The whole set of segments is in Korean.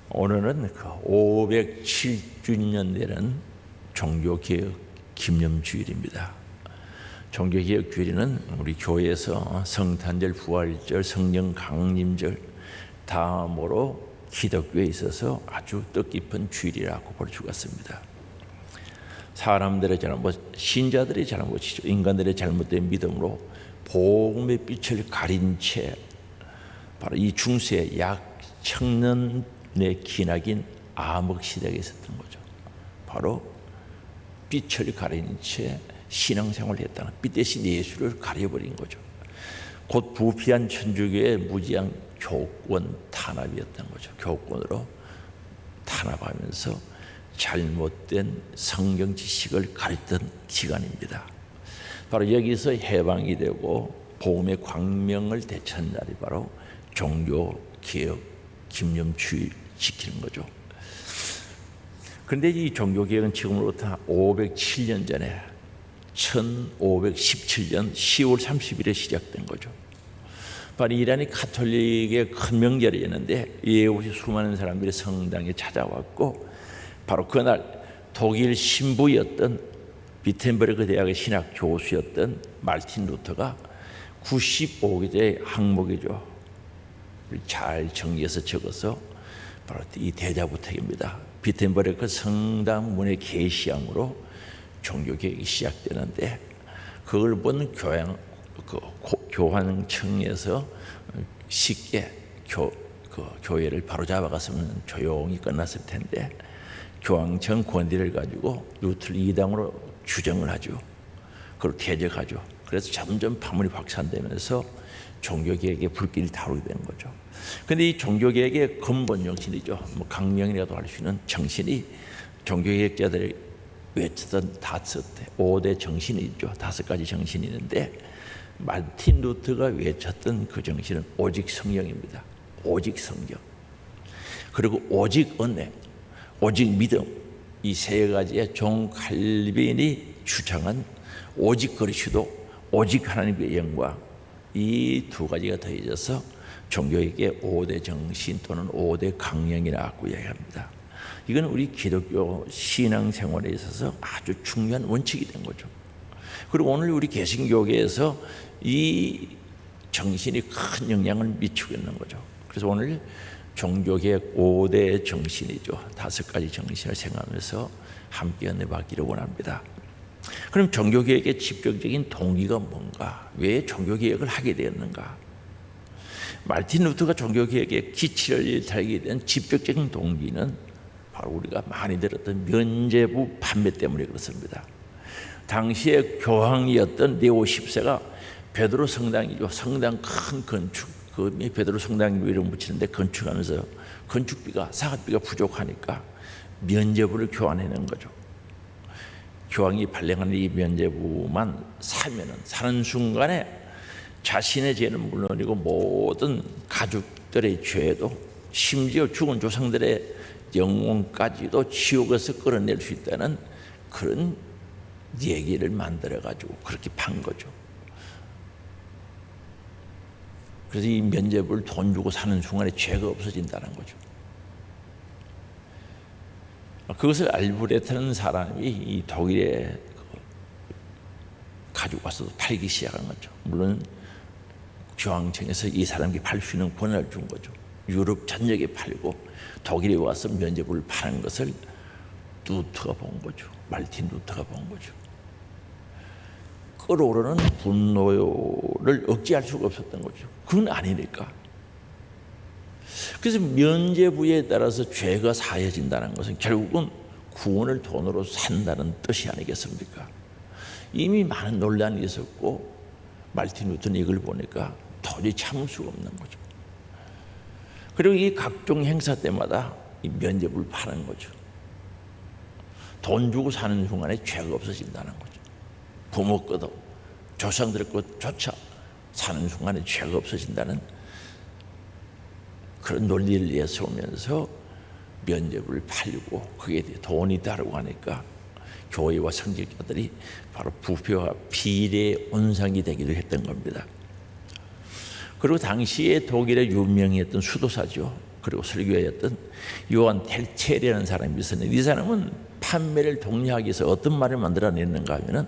오늘은 그 507주년 되는 종교개혁 기념주일입니다. 종교개혁 주일은 우리 교회에서 성탄절, 부활절, 성령 강림절 다음으로 기독교에 있어서 아주 뜻깊은 주일이라고 볼 수가 있습니다. 사람들의 잘못, 신자들의 잘못이죠. 인간들의 잘못된 믿음으로 복음의 빛을 가린 채 바로 이 중세 약 1000년의 기나긴 암흑 시대에 있었던 거죠. 바로 빛을 가린 채 신앙생활을 했다는, 빛 대신 예수를 가려버린 거죠. 곧 부패한 천주교의 무지한 교권 탄압이었던 거죠. 교권으로 탄압하면서 잘못된 성경 지식을 가르쳤던 기간입니다. 바로 여기서 해방이 되고 복음의 광명을 되찾는 날이 바로 종교개혁 기념주일 지키는 거죠. 그런데 이 종교개혁은 지금으로부터 507년 전에 1517년 10월 30일에 시작된 거죠. 바로 이란이 가톨릭의 큰 명절이었는데 이에 오신 수많은 사람들이 성당에 찾아왔고, 바로 그날 독일 신부였던 비텐버그 대학의 신학 교수였던 마르틴 루터가 95개의 항목이죠. 잘 정리해서 적어서 바로 이 대자보택입니다. 비텐버그 성당 문의 계시함으로 종교개혁이 시작되는데, 그걸 본 교황청에서 쉽게 교회를 바로잡아갔으면 조용히 끝났을 텐데, 교황청 권위를 가지고 루터를 이당으로 규정을 하죠. 그걸 퇴적하죠. 그래서 점점 파문이 확산되면서 종교개혁의 불길이 타오르게 된 거죠. 그런데 이 종교개혁의 근본 정신이죠. 강령이라도 할 수 있는 정신이 종교개혁자들이 외쳤던 5대 정신이 있죠. 5가지 정신이 있는데, 마틴 루터가 외쳤던 그 정신은 오직 성령입니다. 오직 성경. 그리고 오직 은혜, 오직 믿음, 이 세 가지의 존 칼빈이 주장한 오직 그리스도, 오직 하나님의 영광, 이 두 가지가 더해져서 종교에게 5대 정신 또는 5대 강령이라고 이야기합니다. 이건 우리 기독교 신앙생활에 있어서 아주 중요한 원칙이 된 거죠. 그리고 오늘 우리 개신교계에서 이 정신이 큰 영향을 미치고 있는 거죠. 그래서 오늘 종교개혁 5대 정신이죠. 5가지 정신을 생각하면서 함께 은혜받기를 원합니다. 그럼 종교개혁의 직접적인 동기가 뭔가? 왜 종교개혁을 하게 되었는가? 마르틴 루터가 종교개혁의 기치를 달게 된 직접적인 동기는 바로 우리가 많이 들었던 면죄부 판매 때문에 그렇습니다. 당시에 교황이었던 네오 10세가 베드로 성당이죠. 성당 큰 건축, 그 베드로 성당으로 이름 붙이는데 건축하면서 건축비가, 사업비가 부족하니까 면죄부를 교환해낸 거죠. 교황이 발행하는 이 면죄부만 사는 순간에 자신의 죄는 물론이고 모든 가족들의 죄도, 심지어 죽은 조상들의 영혼까지도 지옥에서 끌어낼 수 있다는 그런 얘기를 만들어가지고 그렇게 판 거죠. 그래서 이 면죄부를 돈 주고 사는 순간에 죄가 없어진다는 거죠. 그것을 알브레트라는 사람이 이 독일에 가지고 와서 팔기 시작한 거죠. 물론 교황청에서 이 사람에게 팔 수 있는 권한을 준 거죠. 유럽 전역에 팔고 독일에 와서 면죄부를 파는 것을 루터가 본 거죠. 마르틴 루터가 본 거죠. 끓어오르는 분노를 억제할 수가 없었던 거죠. 그건 아니니까. 그래서 면죄부에 따라서 죄가 사해진다는 것은 결국은 구원을 돈으로 산다는 뜻이 아니겠습니까? 이미 많은 논란이 있었고 마르틴 루터는 이걸 보니까 도저히 참을 수가 없는 거죠. 그리고 이 각종 행사 때마다 이 면죄부를 파는 거죠. 돈 주고 사는 순간에 죄가 없어진다는 거죠. 부모 것도 조상들 것조차 사는 순간에 죄가 없어진다는 그런 논리를 내세우면서 면죄부를 팔고 그게 돈이 다르고 하니까 교회와 성직자들이 바로 부패와 비리의 온상이 되기도 했던 겁니다. 그리고 당시에 독일의 유명했던 수도사죠. 그리고 설교였던 요한 텔첼이라는 사람이 있었는데, 이 사람은 판매를 독려하기 위해서 어떤 말을 만들어냈는가 하면은,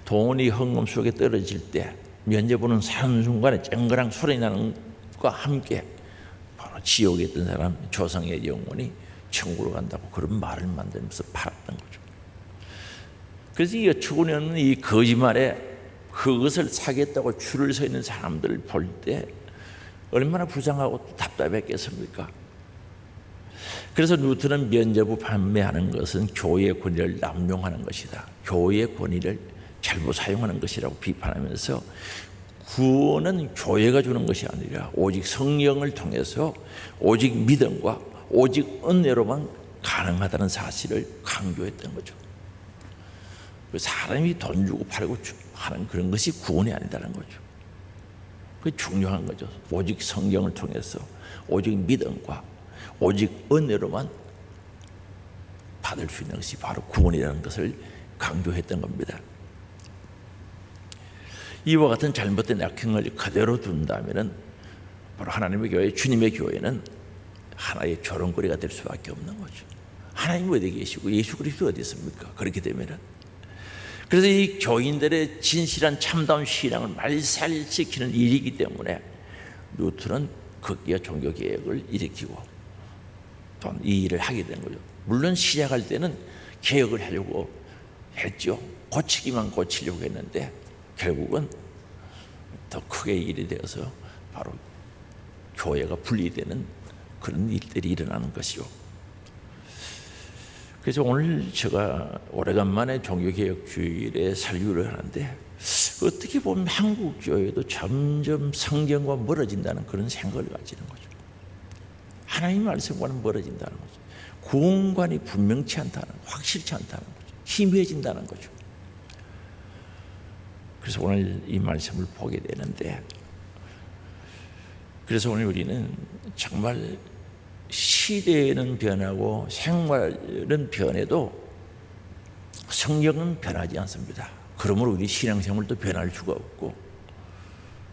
돈이 헌금 속에 떨어질 때 면죄부는 사는 순간에 쨍그랑 소리 나는 것과 함께 바로 지옥에 있던 사람 조상의 영혼이 천국으로 간다고 그런 말을 만들면서 팔았던 거죠. 그래서 이 어처구니 없는 이 거짓말에 그것을 사겠다고 줄을 서 있는 사람들을 볼 때 얼마나 불쌍하고 답답했겠습니까? 그래서 루터는 면죄부 판매하는 것은 교회의 권위를 남용하는 것이다, 교회의 권위를 잘못 사용하는 것이라고 비판하면서, 구원은 교회가 주는 것이 아니라 오직 성령을 통해서 오직 믿음과 오직 은혜로만 가능하다는 사실을 강조했던 거죠. 사람이 돈 주고 팔고 하는 그런 것이 구원이 아니다는 거죠. 그게 중요한 거죠. 오직 성경을 통해서 오직 믿음과 오직 은혜로만 받을 수 있는 것이 바로 구원이라는 것을 강조했던 겁니다. 이와 같은 잘못된 약행을 그대로 둔다면 바로 하나님의 교회, 주님의 교회는 하나의 조롱거리가 될 수밖에 없는 거죠. 하나님 어디 계시고 예수 그리스도 어디 있습니까? 그렇게 되면은, 그래서 이 교인들의 진실한 참다운 신앙을 말살시키는 일이기 때문에 루터는 극기와 종교개혁을 일으키고 또 이 일을 하게 된 거죠. 물론 시작할 때는 개혁을 하려고 했죠. 고치기만 고치려고 했는데 결국은 더 크게 일이 되어서 바로 교회가 분리되는 그런 일들이 일어나는 것이죠. 그래서 오늘 제가 오래간만에 종교개혁주일에 설교를 하는데, 어떻게 보면 한국 교회도 점점 성경과 멀어진다는 그런 생각을 가지는 거죠. 하나님 말씀과는 멀어진다는 거죠. 구원관이 분명치 않다는, 확실치 않다는 거죠. 희미해진다는 거죠. 그래서 오늘 이 말씀을 보게 되는데, 그래서 오늘 우리는 정말 시대는 변하고 생활은 변해도 성경은 변하지 않습니다. 그러므로 우리 신앙생활도 변할 수가 없고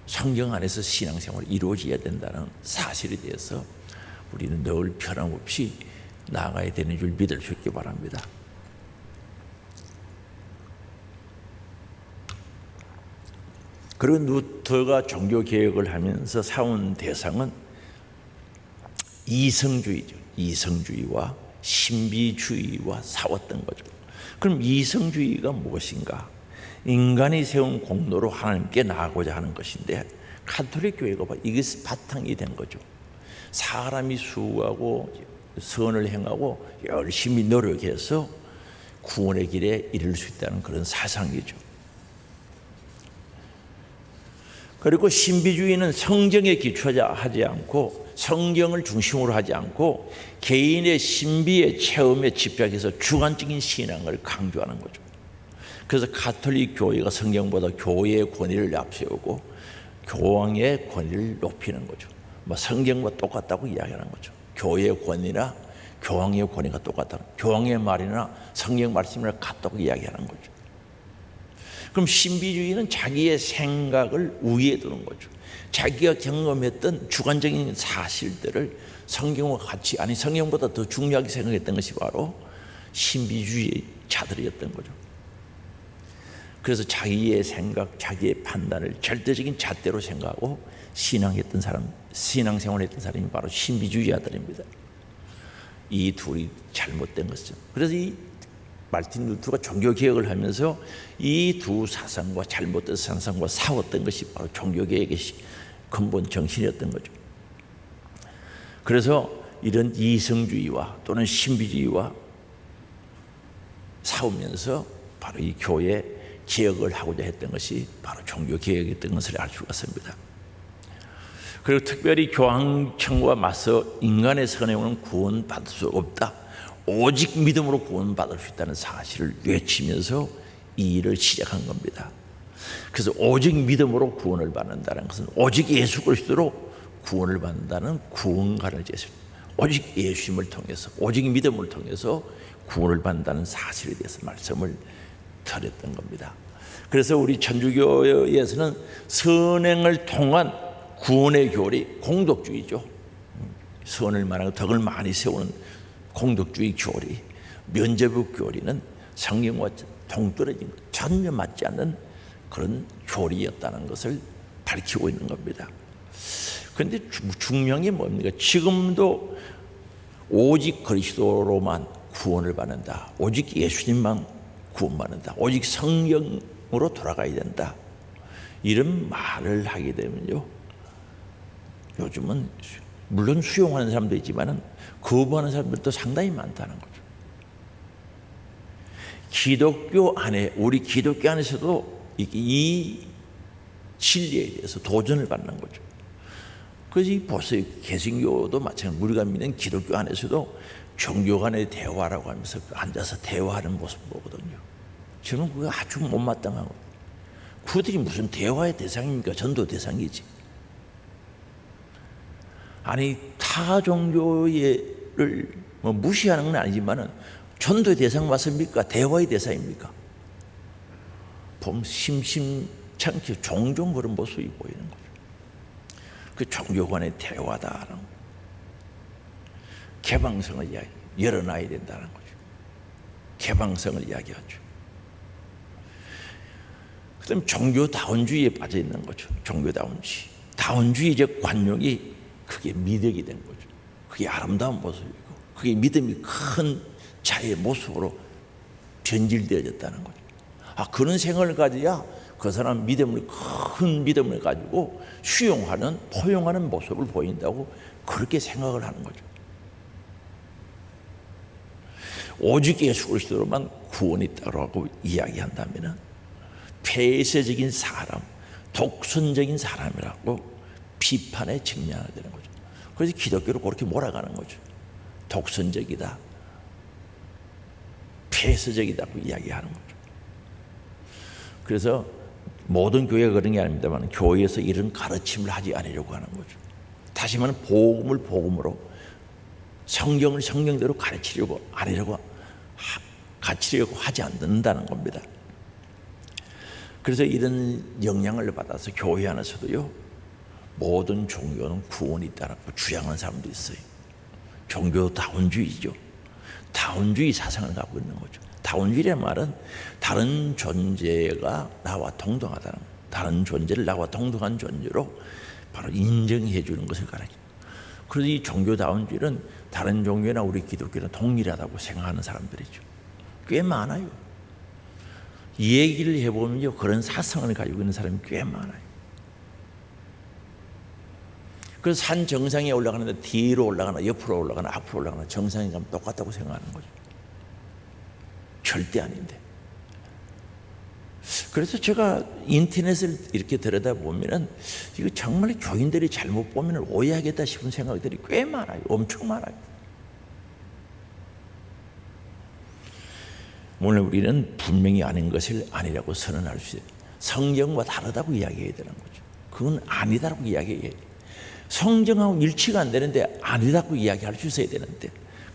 성경 안에서 신앙생활이 이루어져야 된다는 사실에 대해서 우리는 늘 변함없이 나아가야 되는 줄 믿을 수 있기 바랍니다. 그리고 루터가 종교개혁을 하면서 사온 대상은 이성주의죠. 이성주의와 신비주의와 싸웠던 거죠. 그럼 이성주의가 무엇인가? 인간이 세운 공로로 하나님께 나아가고자 하는 것인데, 가톨릭 교회가 이것이 바탕이 된 거죠. 사람이 수고하고 선을 행하고 열심히 노력해서 구원의 길에 이를 수 있다는 그런 사상이죠. 그리고 신비주의는 성경에 기초하지 않고 성경을 중심으로 하지 않고 개인의 신비의 체험에 집약해서 주관적인 신앙을 강조하는 거죠. 그래서 가톨릭 교회가 성경보다 교회의 권위를 앞세우고 교황의 권위를 높이는 거죠. 뭐 성경과 똑같다고 이야기하는 거죠. 교회의 권위나 교황의 권위가 똑같다, 교황의 말이나 성경 말씀이나 같다고 이야기하는 거죠. 그럼 신비주의는 자기의 생각을 우위에 두는 거죠. 자기가 경험했던 주관적인 사실들을 성경과 같이, 아니 성경보다 더 중요하게 생각했던 것이 바로 신비주의자들이었던 거죠. 그래서 자기의 생각, 자기의 판단을 절대적인 잣대로 생각하고 신앙생활했던 사람이 바로 신비주의자들입니다. 이 둘이 잘못된 것이죠. 그래서 이 마르틴 루터가 종교개혁을 하면서 이 두 사상과 잘못된 사상과 싸웠던 것이 바로 종교개혁의 근본 정신이었던 거죠. 그래서 이런 이성주의와 또는 신비주의와 싸우면서 바로 이 교회 개혁을 하고자 했던 것이 바로 종교개혁이었던 것을 알 수가 있습니다. 그리고 특별히 교황청과 맞서 인간의 선행으로는 구원받을 수 없다, 오직 믿음으로 구원받을 수 있다는 사실을 외치면서 이 일을 시작한 겁니다. 그래서 오직 믿음으로 구원을 받는다는 것은 오직 예수 그리스도로 구원을 받는다는 구원관을 제시합니다. 오직 예수님을 통해서, 오직 믿음을 통해서 구원을 받는다는 사실에 대해서 말씀을 드렸던 겁니다. 그래서 우리 천주교에서는 선행을 통한 구원의 교리, 공덕주의죠. 선을 말하고 덕을 많이 세우는 공덕주의 교리, 면죄부 교리는 성경과 동떨어진 것, 전혀 맞지 않는 그런 교리였다는 것을 밝히고 있는 겁니다. 그런데 중요한 게 뭡니까? 지금도 오직 그리스도로만 구원을 받는다, 오직 예수님만 구원받는다, 오직 성경으로 돌아가야 된다, 이런 말을 하게 되면요, 요즘은 물론 수용하는 사람도 있지만 거부하는 사람들도 상당히 많다는 거죠. 기독교 안에, 우리 기독교 안에서도 이 진리에 대해서 도전을 받는 거죠. 그래서 보세요, 개신교도 마찬가지로 우리가 믿는 기독교 안에서도 종교 간의 대화라고 하면서 앉아서 대화하는 모습 보거든요. 저는 그게 아주 못마땅하고, 그들이 무슨 대화의 대상입니까? 전도 대상이지. 아니, 타 종교를 무시하는 건 아니지만 전도의 대상 맞습니까? 대화의 대상입니까? 보면 심심찮게 종종 그런 모습이 보이는 거죠. 그 종교 간의 대화다라는, 개방성을 열어놔야 된다는 거죠. 개방성을 이야기하죠. 그 다음에 종교다운주의에 빠져 있는 거죠. 종교다운주의, 다운주의적 관용이 그게 미덕이 된 거죠. 그게 아름다운 모습이고, 그게 믿음이 큰 자의 모습으로 변질되어졌다는 거죠. 그런 생각을 가져야 그 사람 믿음을, 큰 믿음을 가지고 수용하는, 포용하는 모습을 보인다고 그렇게 생각을 하는 거죠. 오직 예수 그리스도로만 구원이 있다고 이야기한다면 폐쇄적인 사람, 독선적인 사람이라고 비판에 직면하게 되는 거죠. 그래서 기독교로 그렇게 몰아가는 거죠. 독선적이다, 폐쇄적이다고 이야기하는 거죠. 그래서 모든 교회가 그런 게 아닙니다만 교회에서 이런 가르침을 하지 않으려고 하는 거죠. 다시 말하면 복음을 복음으로, 성경을 성경대로 가르치려고 하지 않는다는 겁니다. 그래서 이런 영향을 받아서 교회 안에서도요, 모든 종교는 구원이 있다고 주장하는 사람도 있어요. 종교다운주의죠. 다운주의 사상을 갖고 있는 거죠. 다운주의란 말은 다른 존재가 나와 동등하다는, 다른 존재를 나와 동등한 존재로 바로 인정해 주는 것을 가르쳐요. 그래서 이 종교다운주의는 다른 종교나 우리 기독교는 동일하다고 생각하는 사람들이죠. 꽤 많아요. 이 얘기를 해보면요, 그런 사상을 가지고 있는 사람이 꽤 많아요. 그래서 산 정상에 올라가는데 뒤로 올라가나 옆으로 올라가나 앞으로 올라가나 정상에 가면 똑같다고 생각하는 거죠. 절대 아닌데. 그래서 제가 인터넷을 이렇게 들여다보면 이거 정말 교인들이 잘못 보면 오해하겠다 싶은 생각들이 꽤 많아요. 엄청 많아요. 오늘 우리는 분명히 아닌 것을 아니라고 선언할 수 있어요. 성경과 다르다고 이야기해야 되는 거죠. 그건 아니다라고 이야기해야 돼요. 성경하고 일치가 안 되는데 아니라고 이야기할 수 있어야 되는데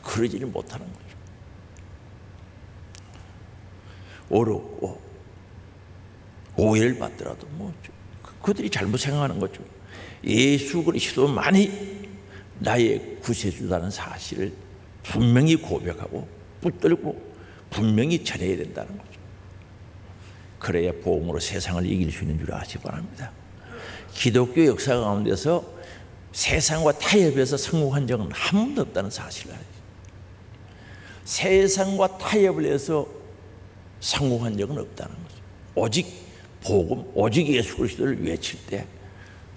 그러지를 못하는 거죠. 어렵고 오해를 받더라도 그들이 잘못 생각하는 거죠. 예수 그리스도만이 나의 구세주라는 사실을 분명히 고백하고 붙들고 분명히 전해야 된다는 거죠. 그래야 복음으로 세상을 이길 수 있는 줄 아시기 바랍니다. 기독교 역사 가운데서 세상과 타협해서 성공한 적은 한 번도 없다는 사실을 알죠. 세상과 타협을 해서 성공한 적은 없다는 거죠. 오직 복음, 오직 예수 그리스도를 외칠 때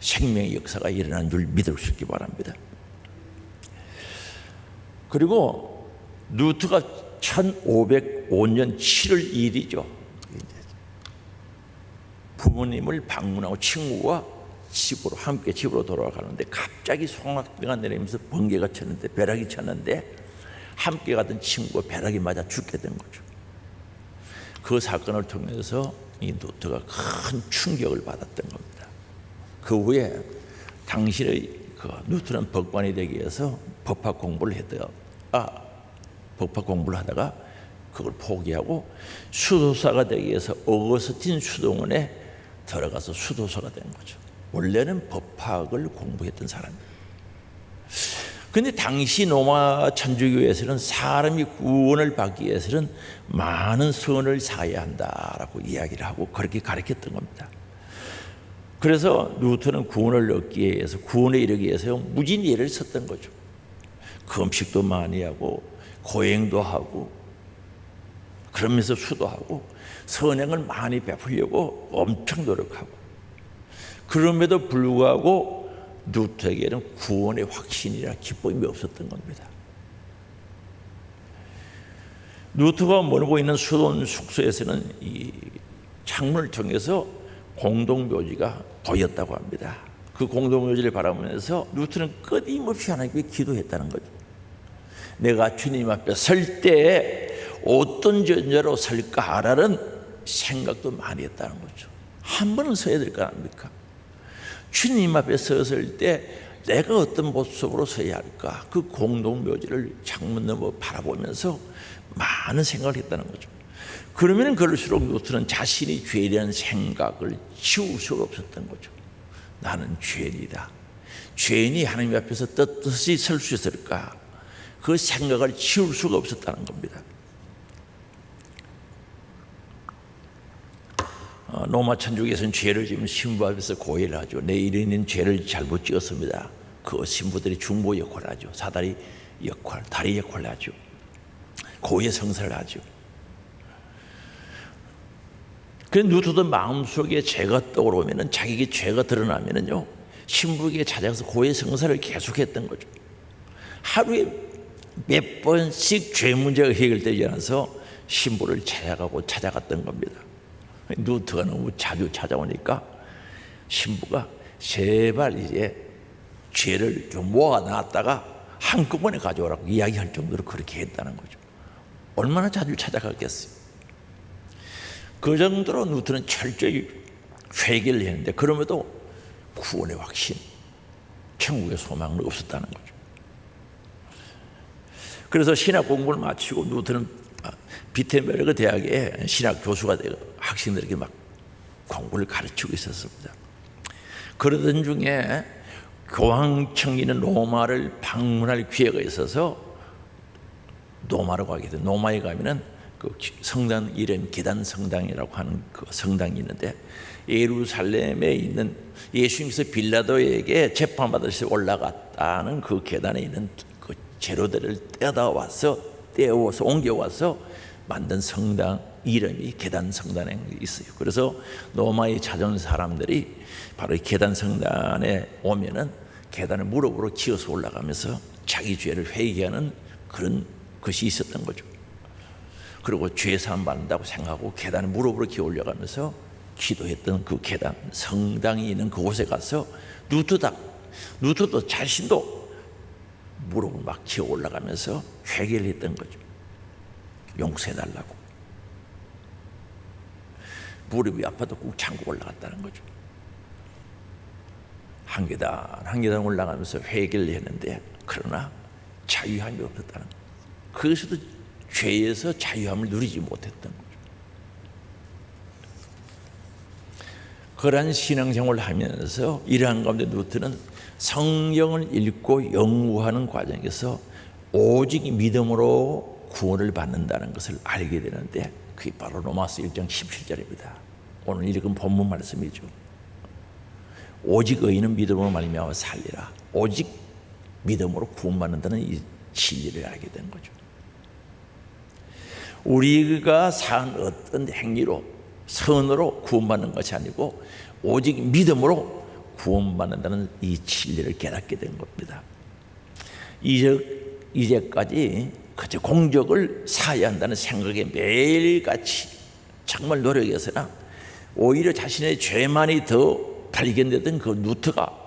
생명의 역사가 일어나는 줄 믿을 수 있기 바랍니다. 그리고 루트가 1505년 7월 2일이죠. 부모님을 방문하고 친구와 함께 집으로 돌아가는데 갑자기 송악비가 내리면서 번개가 쳤는데, 벼락이 쳤는데 함께 가던 친구가 벼락이 맞아 죽게 된 거죠. 그 사건을 통해서 이 루터가 큰 충격을 받았던 겁니다. 그 후에 당시의 루터는 법관이 되기 위해서 법학 공부를 하다가 그걸 포기하고 수도사가 되기 위해서 어거스틴 수도원에 들어가서 수도사가 된 거죠. 원래는 법학을 공부했던 사람이에요. 근데 당시 로마 천주교에서는 사람이 구원을 받기 위해서는 많은 선을 쌓아야 한다라고 이야기를 하고 그렇게 가르쳤던 겁니다. 그래서 루터는 구원을 얻기 위해서, 구원에 이르기 위해서 무진예를 썼던 거죠. 금식도 많이 하고 고행도 하고 그러면서 수도하고 선행을 많이 베풀려고 엄청 노력하고, 그럼에도 불구하고 루터에게는 구원의 확신이라 기쁨이 없었던 겁니다. 루터가 머물고 있는 수도 숙소에서는 이 창문을 통해서 공동묘지가 보였다고 합니다. 그 공동묘지를 바라보면서 루터는 끊임없이 하나님께 기도했다는 거죠. 내가 주님 앞에 설 때 어떤 존재로 설까라는 생각도 많이 했다는 거죠. 한 번은 서야 될 거 아닙니까? 주님 앞에 섰을 때 내가 어떤 모습으로 서야 할까? 그 공동묘지를 창문 너머 바라보면서 많은 생각을 했다는 거죠. 그러면 그럴수록 루터는 자신이 죄라는 생각을 지울 수가 없었던 거죠. 나는 죄인이다. 죄인이 하나님 앞에서 떳떳이 설 수 있을까? 그 생각을 지울 수가 없었다는 겁니다. 로마 천주교에서는 죄를 지으면 신부 앞에서 고해를 하죠. 내 이름은 죄를 잘못 지었습니다. 그 신부들이 중보 역할을 하죠. 사다리 역할, 다리 역할을 하죠. 고해 성사를 하죠. 그래서 루터도 마음속에 죄가 떠오르면, 자기에게 죄가 드러나면요, 신부에게 찾아가서 고해 성사를 계속했던 거죠. 하루에 몇 번씩 죄 문제가 해결되지 않아서 신부를 찾아갔던 겁니다. 루터가 너무 자주 찾아오니까 신부가 제발 이제 죄를 좀 모아놨다가 한꺼번에 가져오라고 이야기할 정도로 그렇게 했다는 거죠. 얼마나 자주 찾아갔겠어요. 그 정도로 루터는 철저히 회개를 했는데, 그럼에도 구원의 확신, 천국의 소망은 없었다는 거죠. 그래서 신학 공부를 마치고 루터는 비텐베르그 대학에 신학 교수가 되고 학생들에게 막 공부를 가르치고 있었습니다. 그러던 중에 교황청이 있는 로마를 방문할 기회가 있어서 로마로 가게 돼요. 로마에 가면은 그 성당 이름 계단 성당이라고 하는 그 성당이 있는데, 예루살렘에 있는 예수님께서 빌라도에게 재판받으셔서 올라갔다는 그 계단에 있는 그 재료들을 떼어서 옮겨와서 만든 성당 이름이 계단 성당에 있어요. 그래서 로마에 찾아온 사람들이 바로 이 계단 성당에 오면은 계단을 무릎으로 기어서 올라가면서 자기 죄를 회개하는 그런 것이 있었던 거죠. 그리고 죄 사함 받는다고 생각하고 계단을 무릎으로 기어 올라가면서 기도했던 그 계단 성당이 있는 그곳에 가서 루터도 자신도 무릎을 막 기어 올라가면서 회개를 했던 거죠. 용서해달라고. 무릎이 아파도 꾹 참고 올라갔다는 거죠. 한 계단 올라가면서 회개를 했는데, 그러나 자유함이 없었다는 거죠. 그것도 죄에서 자유함을 누리지 못했던 거죠. 그러한 신앙생활을 하면서 이러한 가운데 루터는 성경을 읽고 연구하는 과정에서 오직 믿음으로 구원을 받는다는 것을 알게 되는데, 그게 바로 로마서 1장 17절입니다. 오늘 읽은 본문 말씀이죠. 오직 의인은 믿음으로 말미암아 살리라. 오직 믿음으로 구원받는다는 이 진리를 알게 된 거죠. 우리가 산 어떤 행위로, 선으로 구원받는 것이 아니고 오직 믿음으로 구원받는다는 이 진리를 깨닫게 된 겁니다. 이제까지 그저 공적을 쌓아야 한다는 생각에 매일같이 정말 노력해서나 오히려 자신의 죄만이 더 발견되던 그 루터가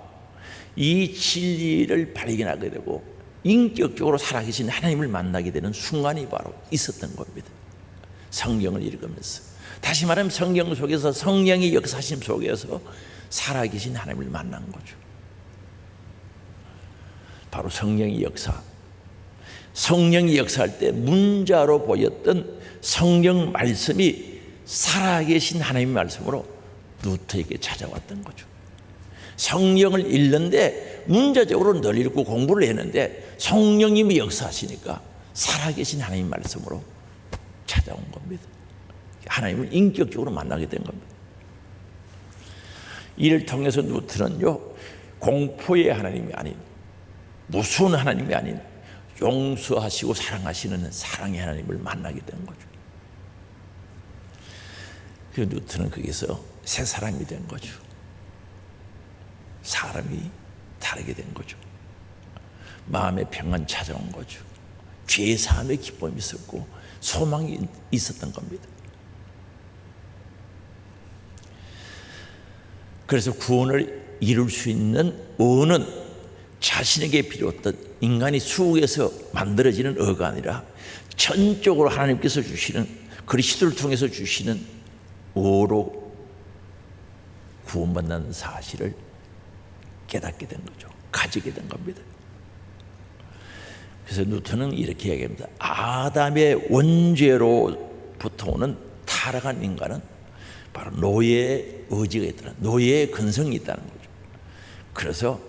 이 진리를 발견하게 되고 인격적으로 살아계신 하나님을 만나게 되는 순간이 바로 있었던 겁니다. 성경을 읽으면서, 다시 말하면 성경 속에서 성령의 역사심 속에서 살아계신 하나님을 만난 거죠. 바로 성령의 역사. 성령이 역사할 때 문자로 보였던 성경 말씀이 살아계신 하나님의 말씀으로 루터에게 찾아왔던 거죠. 성령을 읽는데 문자적으로 늘 읽고 공부를 했는데 성령님이 역사하시니까 살아계신 하나님 말씀으로 찾아온 겁니다. 하나님을 인격적으로 만나게 된 겁니다. 이를 통해서 누트는요, 공포의 하나님이 아닌, 무서운 하나님이 아닌 용서하시고 사랑하시는 사랑의 하나님을 만나게 된 거죠. 그 누트는 거기서 새 사람이 된 거죠. 사람이 다르게 된 거죠. 마음의 평안 찾아온 거죠. 죄 사함의 기쁨이 있었고 소망이 있었던 겁니다. 그래서 구원을 이룰 수 있는 의는 자신에게 필요했던 인간이 수국에서 만들어지는 의가 아니라 전적으로 하나님께서 주시는 그리스도를 통해서 주시는 의로 구원받는 사실을 깨닫게 된 거죠. 가지게 된 겁니다. 그래서 누턴은 이렇게 얘기합니다. 아담의 원죄로부터 오는 타락한 인간은 바로 노예의 의지가 있다는, 노예의 근성이 있다는 거죠. 그래서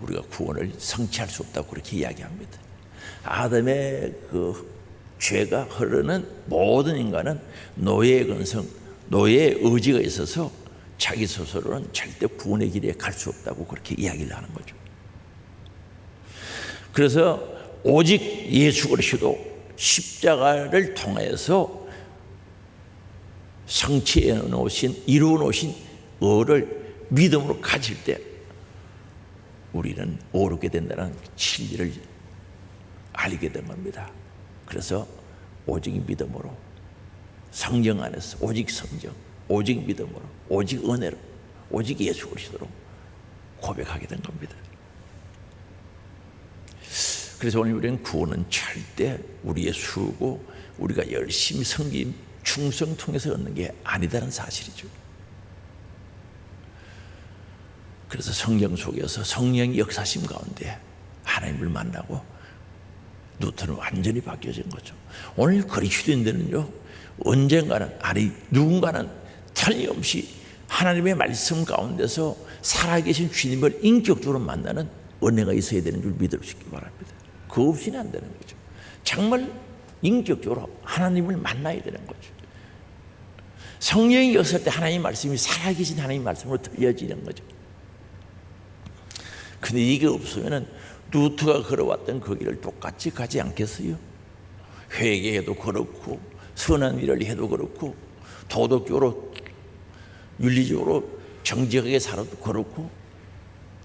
우리가 구원을 성취할 수 없다고 그렇게 이야기합니다. 아담의 그 죄가 흐르는 모든 인간은 노예의 근성, 노예의 의지가 있어서 자기 스스로는 절대 구원의 길에 갈 수 없다고 그렇게 이야기를 하는 거죠. 그래서 오직 예수 그리스도 십자가를 통해서 성취해 놓으신, 이루어 놓으신 의를 믿음으로 가질 때 우리는 오르게 된다는 진리를 알게 된 겁니다. 그래서 오직 믿음으로, 성령 안에서 오직 성령, 오직 믿음으로, 오직 은혜로, 오직 예수 그리스도로 고백하게 된 겁니다. 그래서 오늘 우리는 구원은 절대 우리의 수고, 우리가 열심히 섬김, 충성 통해서 얻는 게 아니다는 사실이죠. 그래서 성령 속에서 성령의 역사심 가운데 하나님을 만나고 누턴은 완전히 바뀌어진 거죠. 오늘 그리스도인들은요, 언젠가는, 아니 누군가는 틀림없이 하나님의 말씀 가운데서 살아계신 주님을 인격적으로 만나는 은혜가 있어야 되는 줄 믿으시기 바랍니다. 그거 없이는 안 되는 거죠. 정말 인격적으로 하나님을 만나야 되는 거죠. 성령이 역사할 때 하나님의 말씀이 살아계신 하나님의 말씀으로 들려지는 거죠. 근데 이게 없으면 루트가 걸어왔던 그 길을 똑같이 가지 않겠어요? 회개해도 그렇고 선한 일을 해도 그렇고 도덕적으로 윤리적으로 정직하게 살아도 그렇고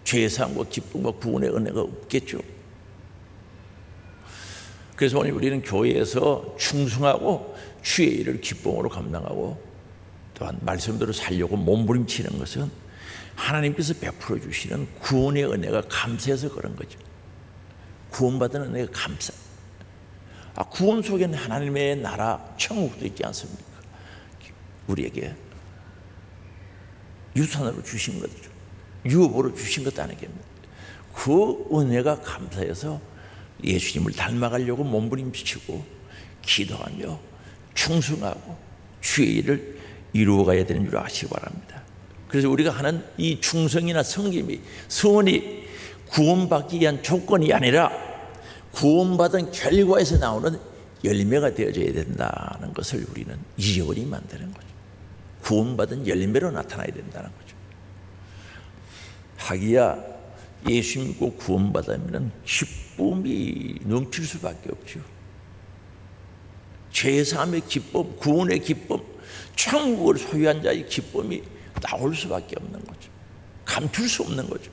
죄사함과 기쁨과 구원의 은혜가 없겠죠. 그래서 오늘 우리는 교회에서 충성하고 주의 일을 기쁨으로 감당하고 또한 말씀대로 살려고 몸부림치는 것은 하나님께서 베풀어 주시는 구원의 은혜가 감사해서 그런 거죠. 구원받은 은혜가 감사. 구원 속에는 하나님의 나라 천국도 있지 않습니까? 우리에게 유산으로 주신 거죠. 유업으로 주신 것도 아니겠습니까? 그 은혜가 감사해서 예수님을 닮아가려고 몸부림치고 기도하며 충성하고 주의 일을 이루어가야 되는 줄 아시기 바랍니다. 그래서 우리가 하는 이 충성이나 섬김이, 선이 구원받기 위한 조건이 아니라 구원받은 결과에서 나오는 열매가 되어져야 된다는 것을 우리는 잊어버리면 안 되는 거죠. 구원받은 열매로 나타나야 된다는 거죠. 하기야 예수 믿고 구원받으면 기쁨이 넘칠 수밖에 없죠. 죄사함의 기쁨, 구원의 기쁨, 천국을 소유한 자의 기쁨이 나올 수밖에 없는 거죠. 감출 수 없는 거죠.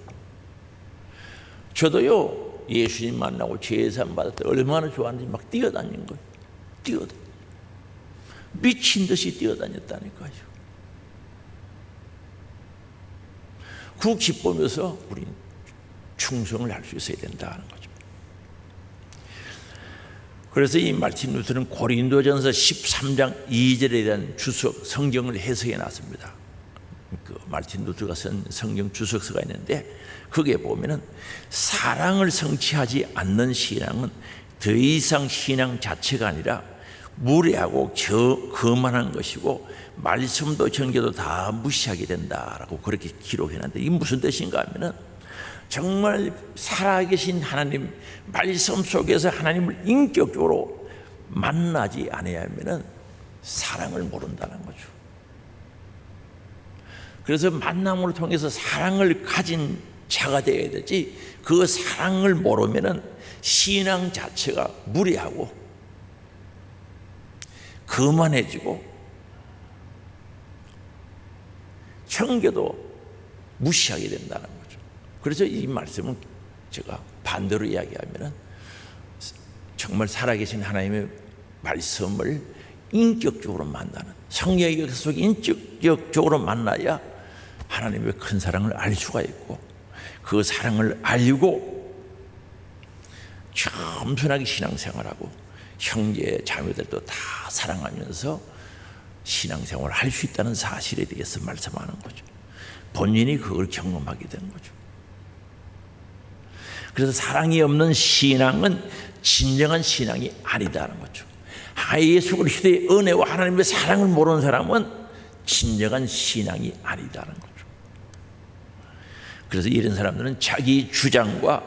저도요, 예수님 만나고 죄사함 받을 때 얼마나 좋아하는지 막 뛰어다닌 거예요. 미친 듯이 뛰어다녔다니까요. 그 기쁨에서 우리는 충성을 할 수 있어야 된다는 거죠. 그래서 이 마틴 루터는 고린도전서 13장 2절에 대한 주석 성경을 해석해 놨습니다. 그 마틴 루터가 쓴 성경 주석서가 있는데 거기에 보면은 사랑을 성취하지 않는 신앙은 더 이상 신앙 자체가 아니라 무례하고 거만한 것이고 말씀도 전교도 다 무시하게 된다라고 그렇게 기록해놨는데, 이게 무슨 뜻인가 하면은 정말 살아계신 하나님 말씀 속에서 하나님을 인격적으로 만나지 않으면은 사랑을 모른다는 거죠. 그래서 만남을 통해서 사랑을 가진 자가 되어야 되지, 그 사랑을 모르면은 신앙 자체가 무례하고 거만해지고 청교도 무시하게 된다는 거죠. 그래서 이 말씀은 제가 반대로 이야기하면은 정말 살아계신 하나님의 말씀을 인격적으로 만나는, 성령의 역사 속에 인격적으로 만나야 하나님의 큰 사랑을 알 수가 있고, 그 사랑을 알고 겸손하게 신앙생활하고 형제 자매들도 다 사랑하면서 신앙생활을 할 수 있다는 사실에 대해서 말씀하는 거죠. 본인이 그걸 경험하게 된 거죠. 그래서 사랑이 없는 신앙은 진정한 신앙이 아니다는 거죠. 예수 그리스도의 은혜와 하나님의 사랑을 모르는 사람은 진정한 신앙이 아니다는 거죠. 그래서 이런 사람들은 자기 주장과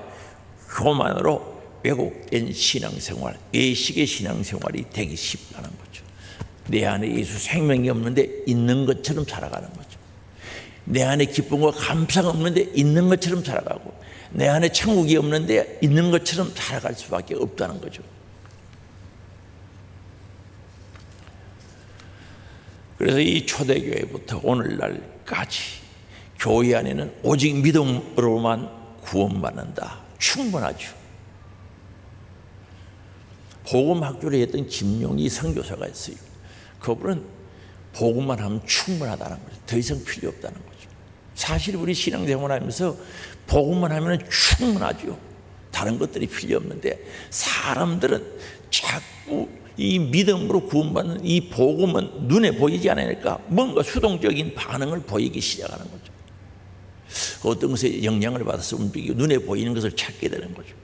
교만으로 왜곡된 신앙생활, 외식의 신앙생활이 되기 쉽다는 거죠. 내 안에 예수 생명이 없는데 있는 것처럼 살아가는 거죠. 내 안에 기쁨과 감사가 없는데 있는 것처럼 살아가고, 내 안에 천국이 없는데 있는 것처럼 살아갈 수밖에 없다는 거죠. 그래서 이 초대교회부터 오늘날까지 교회 안에는 오직 믿음으로만 구원받는다, 충분하죠. 복음학교를 했던 김용희 선교사가 있어요. 그분은 복음만 하면 충분하다는 거죠. 더 이상 필요 없다는 거죠. 사실 우리 신앙생활하면서 복음만 하면 충분하죠. 다른 것들이 필요 없는데, 사람들은 자꾸 이 믿음으로 구원받는 이 복음은 눈에 보이지 않으니까 뭔가 수동적인 반응을 보이기 시작하는 거죠. 어떤 것에 영향을 받아서 움직이고 눈에 보이는 것을 찾게 되는 거죠.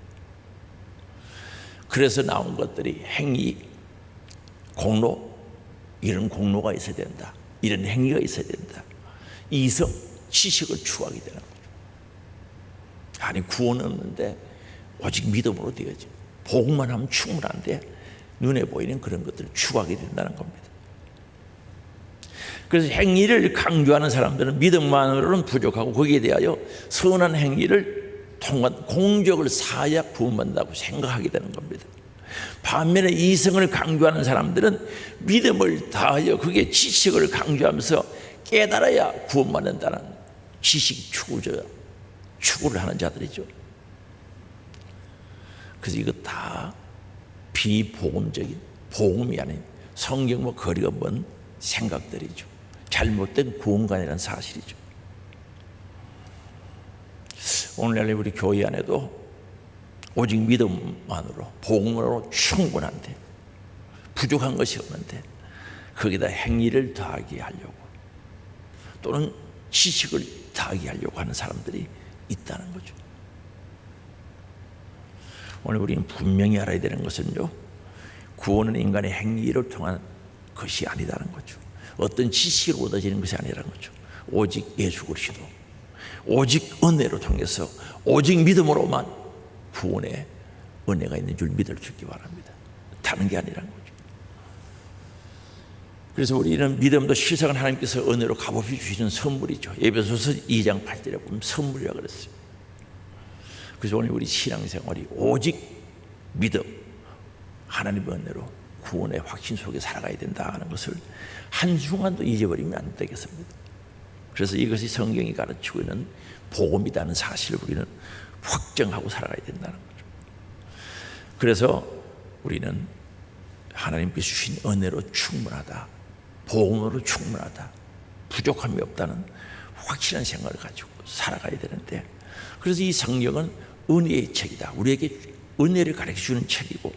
그래서 나온 것들이 행위, 공로, 이런 공로가 있어야 된다, 이런 행위가 있어야 된다, 이성, 지식을 추구하게 되는 거죠. 아니, 구원은 없는데 오직 믿음으로 되어지, 복음만 하면 충분한데 눈에 보이는 그런 것들을 추구하게 된다는 겁니다. 그래서 행위를 강조하는 사람들은 믿음만으로는 부족하고, 거기에 대하여 선한 행위를 통한 공적을 쌓아야 구원받는다고 생각하게 되는 겁니다. 반면에 이성을 강조하는 사람들은 믿음을 다하여 그게 지식을 강조하면서 깨달아야 구원받는다는 지식 추구를 하는 자들이죠. 그래서 이거 다 비복음적인, 복음이 아닌 성경과 거리가 먼 생각들이죠. 잘못된 구원관이라는 사실이죠. 오늘날 우리 교회 안에도 오직 믿음만으로, 복음으로 충분한데, 부족한 것이 없는데 거기다 행위를 더하게 하려고 또는 지식을 더하게 하려고 하는 사람들이 있다는 거죠. 오늘 우리는 분명히 알아야 되는 것은요, 구원은 인간의 행위를 통한 것이 아니다는 거죠. 어떤 지식으로 얻어지는 것이 아니라는 거죠. 오직 예수 그리스도, 오직 은혜로 통해서, 오직 믿음으로만 구원의 은혜가 있는 줄 믿을 수 있기 바랍니다. 다른 게 아니라는 거죠. 그래서 우리는 믿음도 실상은 하나님께서 은혜로 값없이 주시는 선물이죠. 에베소서 2장 8절에 보면 선물이라고 그랬어요. 그래서 오늘 우리 신앙생활이 오직 믿음, 하나님의 은혜로 구원의 확신 속에 살아가야 된다는 것을 한순간도 잊어버리면 안 되겠습니다. 그래서 이것이 성경이 가르치고 있는 복음이라는 사실을 우리는 확정하고 살아가야 된다는 거죠. 그래서 우리는 하나님께서 주신 은혜로 충분하다, 복음으로 충분하다, 부족함이 없다는 확실한 생각을 가지고 살아가야 되는데, 그래서 이 성경은 은혜의 책이다, 우리에게 은혜를 가르쳐주는 책이고,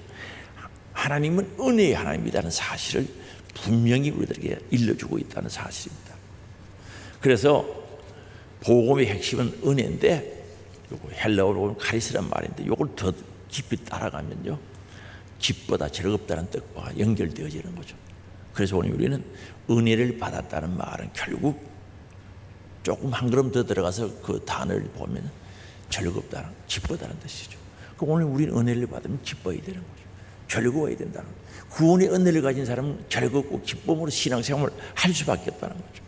하나님은 은혜의 하나님이라는 사실을 분명히 우리들에게 일러주고 있다는 사실입니다. 그래서 복음의 핵심은 은혜인데, 요거 헬라어로 보면 카리스란 말인데, 요걸 더 깊이 따라가면요, 집보다 즐겁다는 뜻과 연결되어지는 거죠. 그래서 오늘 우리는 은혜를 받았다는 말은 결국 조금 한 걸음 더 들어가서 그 단어를 보면 즐겁다는, 기쁘다는 뜻이죠. 그럼 오늘 우리는 은혜를 받으면 기뻐야 되는 거죠. 즐거워야 된다는 거죠. 구원의 은혜를 가진 사람은 즐겁고 기쁨으로 신앙생활을 할 수밖에 없다는 거죠.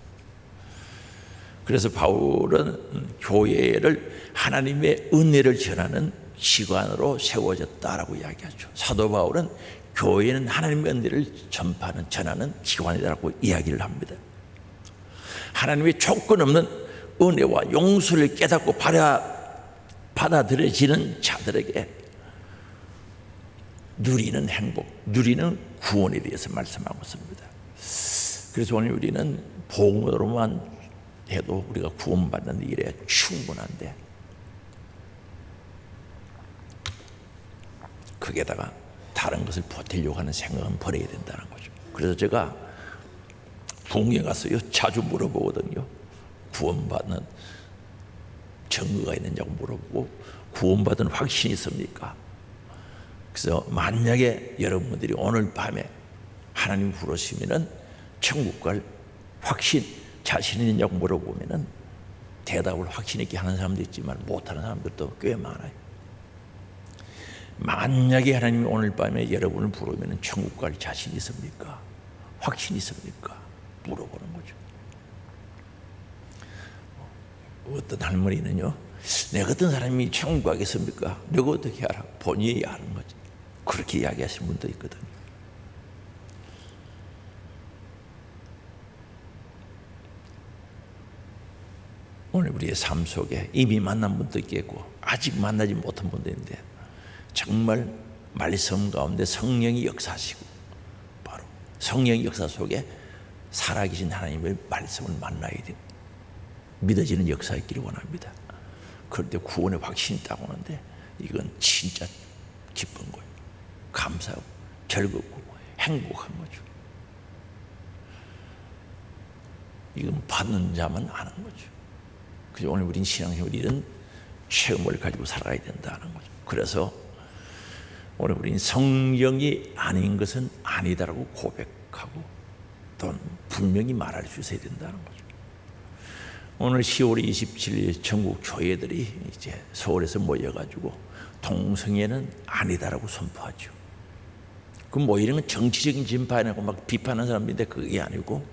그래서 바울은 교회를 하나님의 은혜를 전하는 기관으로 세워졌다라고 이야기하죠. 사도 바울은 교회는 하나님의 은혜를 전하는 기관이라고 이야기를 합니다. 하나님의 조건 없는 은혜와 용서를 깨닫고 받아들여지는 자들에게 누리는 행복, 누리는 구원에 대해서 말씀하고 있습니다. 그래서 오늘 우리는 복음으로만 해도 우리가 구원받는 일에 충분한데, 거기에다가 다른 것을 보태려고 하는 생각은 버려야 된다는 거죠. 그래서 제가 부흥회 가서요 자주 물어보거든요. 구원받는 증거가 있느냐고 물어보고, 구원받은 확신이 있습니까? 그래서 만약에 여러분들이 오늘 밤에 하나님 부르시면은 천국 갈 확신, 자신 있느냐고 물어보면은 대답을 확신 있게 하는 사람도 있지만 못하는 사람들도 꽤 많아요. 만약에 하나님이 오늘 밤에 여러분을 부르면은 천국 갈 자신 있습니까? 확신 있습니까? 물어보는 거죠. 어떤 할머니는요, 내 같은 사람이 천국 가겠습니까? 내가 어떻게 알아? 본인이 아는 거지. 그렇게 이야기하시는 분도 있거든요. 오늘 우리의 삶 속에 이미 만난 분도 있겠고 아직 만나지 못한 분도 있는데, 정말 말씀 가운데 성령이 역사하시고 바로 성령의 역사 속에 살아계신 하나님의 말씀을 만나야 돼. 믿어지는 역사 있기를 원합니다. 그럴 때 구원의 확신이 있다고 하는데, 이건 진짜 기쁜 거예요. 감사하고 즐겁고 행복한 거죠. 이건 받는 자만 아는 거죠. 그래서 오늘 우린 신앙생활 이런 체험을 가지고 살아가야 된다는 거죠. 그래서 오늘 우린 성령이 아닌 것은 아니다라고 고백하고 또 분명히 말할 수 있어야 된다는 거죠. 오늘 10월 27일 전국 교회들이 이제 서울에서 모여가지고 동성애는 아니다라고 선포하죠. 그 모이는 정치적인 진파하고 막 비판하는 사람인데 그게 아니고,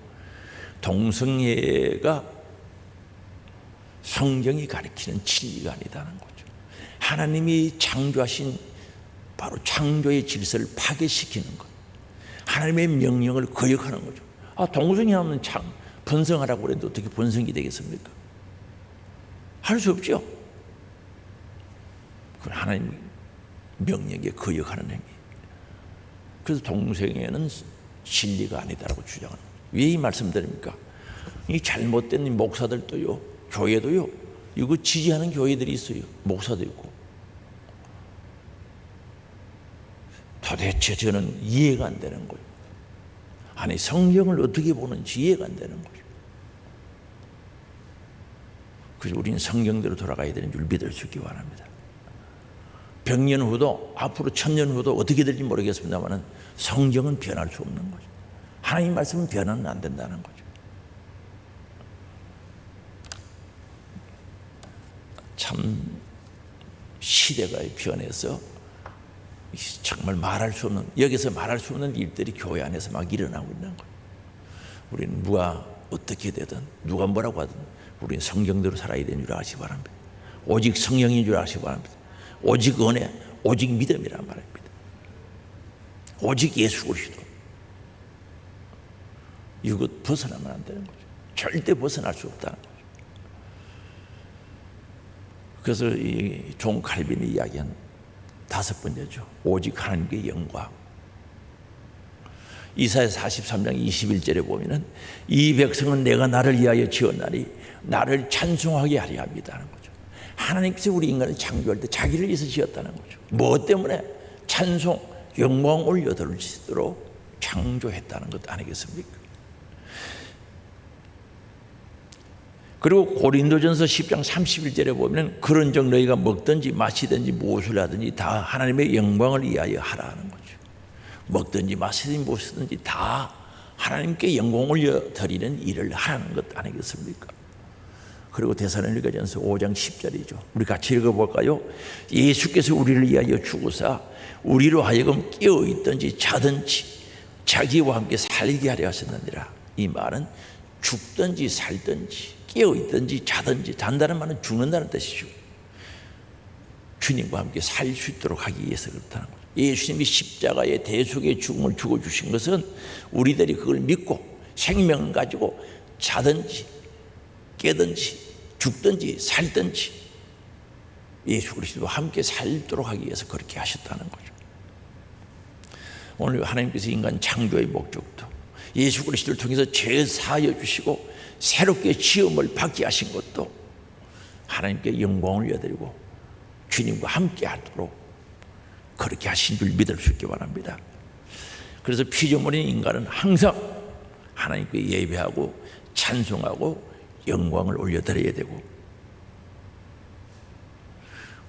동성애가 성경이 가리키는 진리가 아니다는 거죠. 하나님이 창조하신 바로 창조의 질서를 파괴시키는 것, 하나님의 명령을 거역하는 거죠. 동성애 하면 번성하라고 그래도 어떻게 번성이 되겠습니까? 할 수 없죠. 그건 하나님 명령에 거역하는 행위. 그래서 동성애는 진리가 아니다라고 주장하는 거죠. 왜 이 말씀드립니까? 이 잘못된 목사들도요, 교회도요, 이거 지지하는 교회들이 있어요. 목사도 있고. 도대체 저는 이해가 안 되는 거예요. 아니, 성경을 어떻게 보는지 이해가 안 되는 거죠. 그래서 우리는 성경대로 돌아가야 되는 줄 믿을 수 있기 바랍니다. 100년 후도, 앞으로 1000년 후도 어떻게 될지 모르겠습니다만 성경은 변할 수 없는 거죠. 하나님 말씀은 변하면 안 된다는 거죠. 참 시대가 변해서 정말 말할 수 없는, 여기서 말할 수 없는 일들이 교회 안에서 막 일어나고 있는 거예요. 우리는 누가 어떻게 되든 누가 뭐라고 하든 우리는 성경대로 살아야 되는 줄 아시기 바랍니다. 오직 성령인 줄 아시기 바랍니다. 오직 은혜, 오직 믿음이란 말입니다. 오직 예수 그리스도. 이것 벗어나면 안 되는 거죠. 절대 벗어날 수 없다는 거죠. 그래서 이 존 칼빈이 이야기한 5번째죠. 오직 하나님께 영광. 이사야 43장 21절에 보면은 이 백성은 내가 나를 위하여 지었나니 나를 찬송하게 하려 합니다는 거죠. 하나님께서 우리 인간을 창조할 때 자기를 위해서 지었다는 거죠. 뭐 때문에? 찬송, 영광 올려드릴 수 있도록 창조했다는 것 아니겠습니까? 그리고 고린도전서 10장 31절에 보면 그런즉 너희가 먹든지 마시든지 무엇을 하든지 다 하나님의 영광을 위하여 하라 하는 거죠. 먹든지 마시든지 무엇이든지 다 하나님께 영광 올려드리는 일을 하라는 것 아니겠습니까? 그리고 데살로니가전서 5장 10절이죠. 우리 같이 읽어볼까요? 예수께서 우리를 위하여 죽으사 우리로 하여금 깨어있든지 자든지 자기와 함께 살게 하려 하셨느니라. 이 말은 죽든지 살든지 깨어있든지 자든지, 잔다는 말은 죽는다는 뜻이죠. 주님과 함께 살 수 있도록 하기 위해서 그렇다는 거죠. 예수님이 십자가의 대속의 죽음을 죽어주신 것은 우리들이 그걸 믿고 생명을 가지고 자든지 깨든지 죽든지 살든지 예수 그리스도와 함께 살도록 하기 위해서 그렇게 하셨다는 거죠. 오늘 하나님께서 인간 창조의 목적도 예수 그리스도를 통해서 죄 사하여 주시고 새롭게 지음을 받게 하신 것도 하나님께 영광을 올려드리고 주님과 함께 하도록 그렇게 하신 줄 믿을 수 있기 바랍니다. 그래서 피조물인 인간은 항상 하나님께 예배하고 찬송하고 영광을 올려드려야 되고,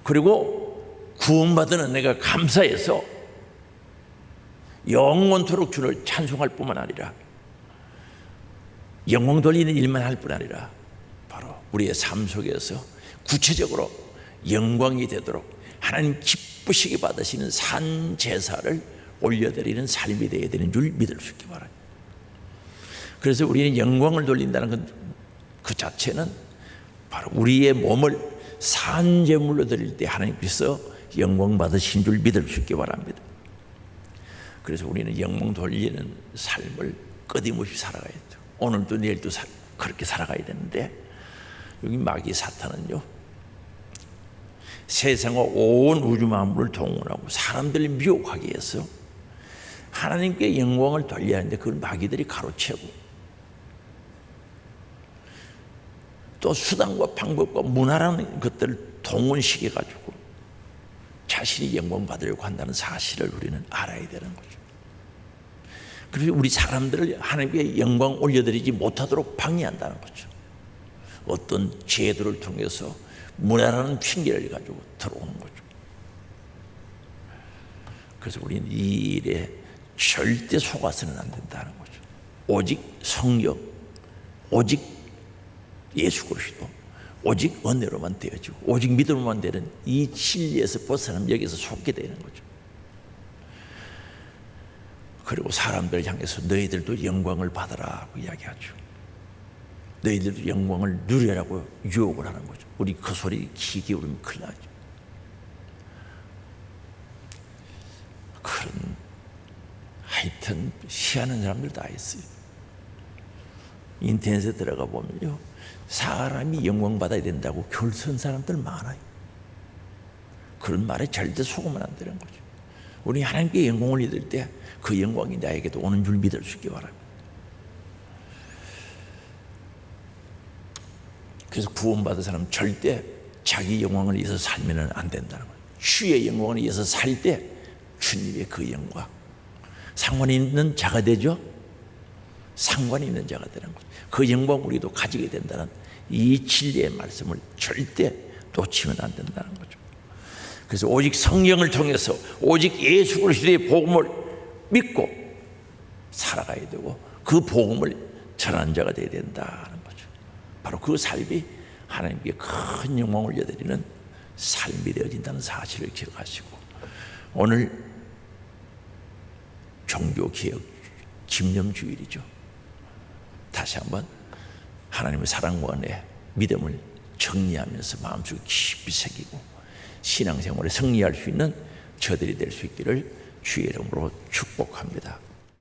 그리고 구원받은 은혜가 감사해서 영원토록 주를 찬송할 뿐만 아니라 영광 돌리는 일만 할 뿐 아니라 바로 우리의 삶 속에서 구체적으로 영광이 되도록 하나님 기쁘시게 받으시는 산 제사를 올려드리는 삶이 되어야 되는 줄 믿을 수 있기 바랍니다. 그래서 우리는 영광을 돌린다는 그 자체는 바로 우리의 몸을 산 제물로 드릴 때 하나님께서 영광 받으신 줄 믿을 수 있기 바랍니다. 그래서 우리는 영광 돌리는 삶을 끊임없이 살아가야 돼요. 오늘도 내일도 그렇게 살아가야 되는데, 여기 마귀 사탄은요, 세상과 온 우주 만물을 동원하고 사람들을 미혹하기 위해서 하나님께 영광을 돌려야 하는데 그걸 마귀들이 가로채고 또 수단과 방법과 문화라는 것들을 동원시켜가지고 자신이 영광 받으려고 한다는 사실을 우리는 알아야 되는 거죠. 그래서 우리 사람들을 하나님께 영광 올려드리지 못하도록 방해한다는 거죠. 어떤 제도를 통해서 문화라는 핑계를 가지고 들어오는 거죠. 그래서 우리는 이 일에 절대 속아서는 안 된다는 거죠. 오직 성령, 오직 예수 그리스도, 오직 은혜로만 되어지고 오직 믿음으로만 되는 이 진리에서 벗어나면 여기서 속게 되는 거죠. 그리고 사람들을 향해서 너희들도 영광을 받으라고 이야기하죠. 너희들도 영광을 누리라고 유혹을 하는 거죠. 우리 그 소리 귀 기울이면 큰일 나죠. 그런 하여튼 희한한 사람들 다 있어요. 인터넷에 들어가 보면요, 사람이 영광 받아야 된다고 결선 사람들 많아요. 그런 말에 절대 속으면 안 되는 거죠. 우리 하나님께 영광을 올릴 때 그 영광이 나에게도 오는 줄 믿을 수 있기 바랍니다. 그래서 구원받은 사람은 절대 자기 영광을 위해서 살면 안 된다는 거예요. 주의 영광을 위해서 살 때 주님의 그 영광, 상관이 있는 자가 되죠. 상관이 있는 자가 되는 거죠. 그 영광 우리도 가지게 된다는 이 진리의 말씀을 절대 놓치면 안 된다는 거죠. 그래서 오직 성령을 통해서 오직 예수 그리스도의 복음을 믿고 살아가야 되고 그 복음을 전하는 자가 되어야 된다는 거죠. 바로 그 삶이 하나님께 큰 영광을 올려드리는 삶이 되어진다는 사실을 기억하시고, 오늘 종교개혁 집념주일이죠. 다시 한번 하나님의 사랑과 은혜, 믿음을 정리하면서 마음속에 깊이 새기고 신앙생활에 승리할 수 있는 저들이 될 수 있기를 주의 이름으로 축복합니다.